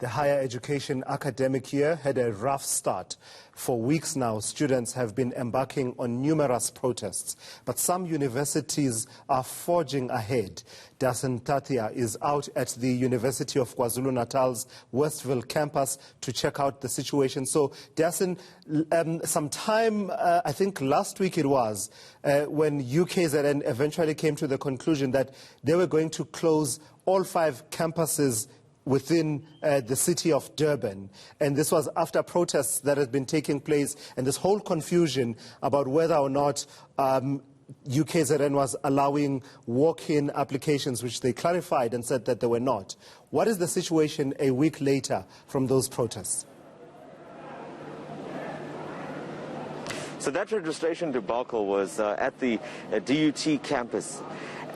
The higher education academic year had a rough start. For weeks now, students have been embarking on numerous protests, but some universities are forging ahead. Dasen Tathia is out at the University of KwaZulu-Natal's Westville campus to check out the situation. So, Dasen, sometime, I think last week it was, when UKZN eventually came to the conclusion that they were going to close all 5 campuses within the city of Durban. And this was after protests that had been taking place and this whole confusion about whether or not UKZN was allowing walk-in applications, which they clarified and said that they were not. What is the situation a week later from those protests? So that registration debacle was at the DUT campus.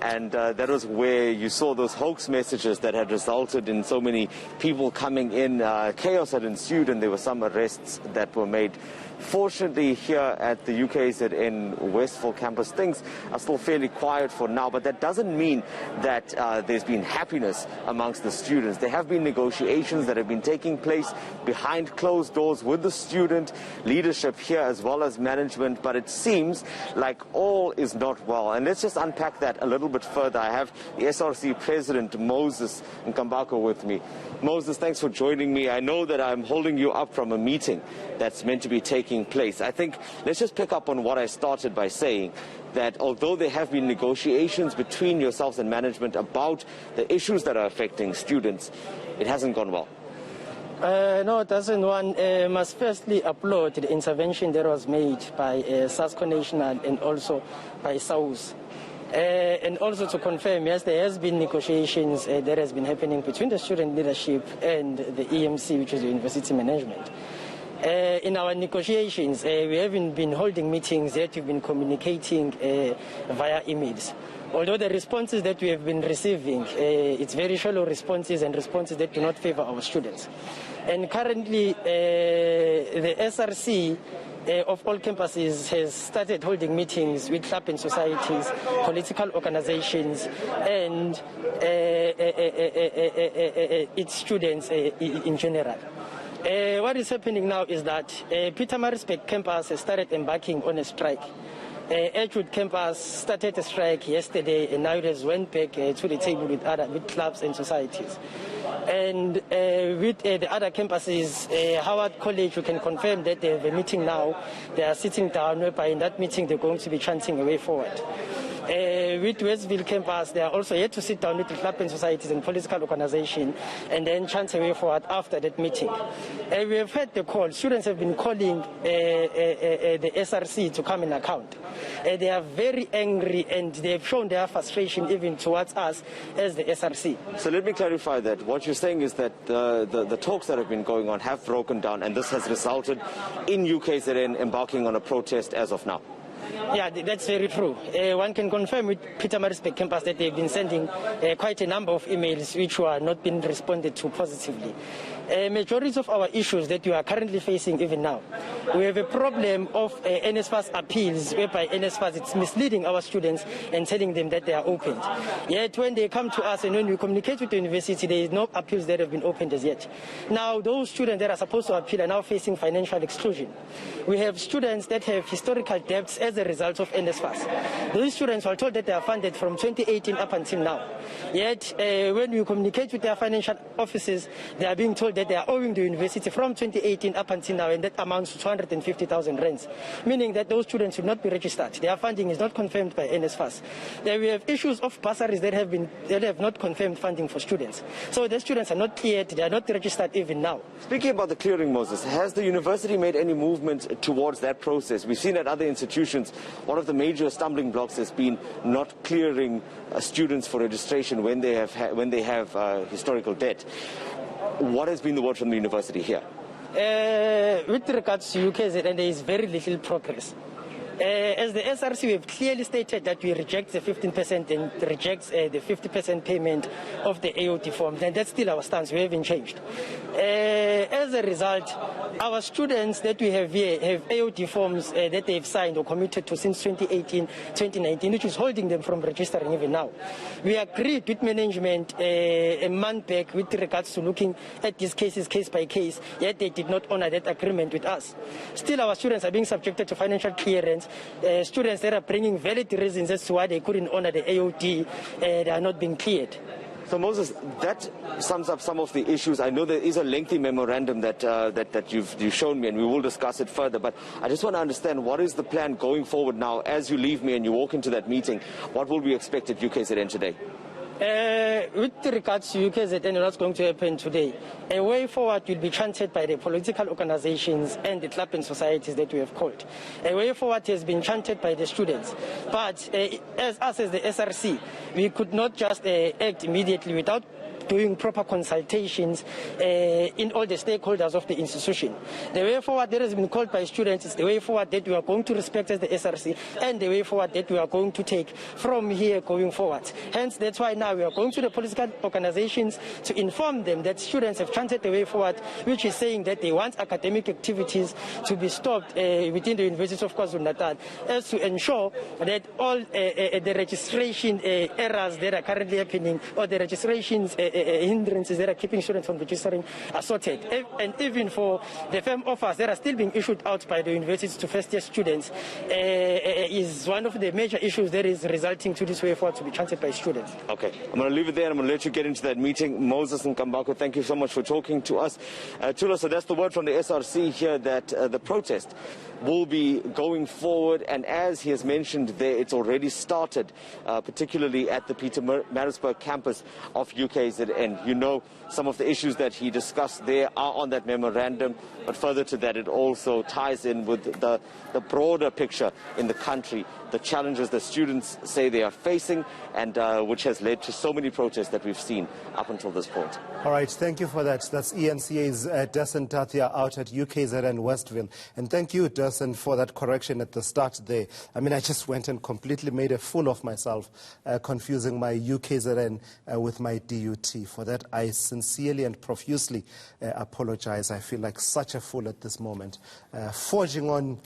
And that was where you saw those hoax messages that had resulted in so many people coming in. Chaos had ensued and there were some arrests that were made. Fortunately, here at the UKZN Westville campus, things are still fairly quiet for now, but that doesn't mean that there's been happiness amongst the students. There have been negotiations that have been taking place behind closed doors with the student leadership here as well as management, but it seems like all is not well. And let's just unpack that a little bit further. I have the SRC President, Moses Nkambako, with me. Moses, thanks for joining me. I know that I'm holding you up from a meeting that's meant to be taking place. I think let's just pick up on what I started by saying, that although there have been negotiations between yourselves and management about the issues that are affecting students, it hasn't gone well. No, it doesn't. One must firstly applaud the intervention that was made by SASCO National and also by SAUS. And also to confirm, yes, there has been negotiations that has been happening between the student leadership and the EMC, which is the university management. In our negotiations, we haven't been holding meetings, yet we've been communicating via emails. Although the responses that we have been receiving, it's very shallow responses and responses that do not favor our students. And currently, the SRC of all campuses has started holding meetings with club and societies, political organizations, and its students in general. What is happening now is that Pietermaritzburg campus has started embarking on a strike. Edgewood campus started a strike yesterday, and now it has went back to the table with clubs and societies. And with the other campuses, Howard College, we can confirm that they have a meeting now. They are sitting down, whereby in that meeting they're going to be chanting a way forward. With Westville campus, they are also yet to sit down with the club and societies and political organization and then chant a way forward after that meeting. We have heard the call. Students have been calling the SRC to come in account. They are very angry and they have shown their frustration even towards us as the SRC. So let me clarify that. What you're saying is that the talks that have been going on have broken down, and this has resulted in UKZN embarking on a protest as of now. Yeah, that's very true. One can confirm with Pietermaritzburg campus that they've been sending quite a number of emails which were not being responded to positively. Majority of our issues that we are currently facing even now, we have a problem of NSFAS appeals, whereby NSFAS is misleading our students and telling them that they are opened. Yet when they come to us and when we communicate with the university, there is no appeals that have been opened as yet. Now, those students that are supposed to appeal are now facing financial exclusion. We have students that have historical debts as a result of NSFAS. Those students were told that they are funded from 2018 up until now. Yet, when we communicate with their financial offices, they are being told that they are owing the university from 2018 up until now, and that amounts to 250,000 rands, meaning that those students should not be registered. Their funding is not confirmed by NSFAS. Then we have issues of bursaries that have not confirmed funding for students. So the students are not cleared, they are not registered even now. Speaking about the clearing, Moses, has the university made any movement towards that process? We've seen at other institutions, one of the major stumbling blocks has been not clearing students for registration when they have historical debt. What has been the word from the university here? With regards to UKZN, there is very little progress. As the SRC, we have clearly stated that we reject the 15% and reject the 50% payment of the AOT forms, and that's still our stance. We haven't changed. As a result, our students that we have here have AOT forms that they've signed or committed to since 2018, 2019, which is holding them from registering even now. We agreed with management a month back with regards to looking at these cases case by case, yet they did not honor that agreement with us. Still, our students are being subjected to financial clearance. Students that are bringing valid reasons as to why they couldn't honor the AOT, they are not being cleared. So Moses, that sums up some of the issues. I know there is a lengthy memorandum that you've shown me, and we will discuss it further. But I just want to understand, what is the plan going forward now as you leave me and you walk into that meeting? What will we expect at UKZN today? With regards to UKZN and what's going to happen today, a way forward will be chanted by the political organizations and the club and societies that we have called. A way forward has been chanted by the students. But as us as the SRC, we could not just act immediately without doing proper consultations in all the stakeholders of the institution. The way forward that has been called by students is the way forward that we are going to respect as the SRC, and the way forward that we are going to take from here going forward. Hence, that's why now we are going to the political organizations to inform them that students have chanted the way forward, which is saying that they want academic activities to be stopped within the University of KwaZulu-Natal, as to ensure that all the registration errors that are currently happening, or the registrations hindrances that are keeping students from registering are sorted. And even for the firm offers that are still being issued out by the universities to first-year students is one of the major issues that is resulting to this way forward to be chanted by students. Okay, I'm going to leave it there and I'm going to let you get into that meeting. Moses Nkambako, thank you so much for talking to us. Tula, so that's the word from the SRC here, that the protest will be going forward, and as he has mentioned there, it's already started, particularly at the Pietermaritzburg campus of UKZN. You know, some of the issues that he discussed there are on that memorandum, but further to that, it also ties in with the broader picture in the country, the challenges the students say they are facing, and which has led to so many protests that we've seen up until this point. All right, thank you for that. That's ENCA's Dasen Tathia out at UKZN Westville. And thank you, Dasen, for that correction at the start there. I mean, I just went and completely made a fool of myself, confusing my UKZN with my DUT. For that, I sincerely and profusely apologize. I feel like such a fool at this moment. Forging on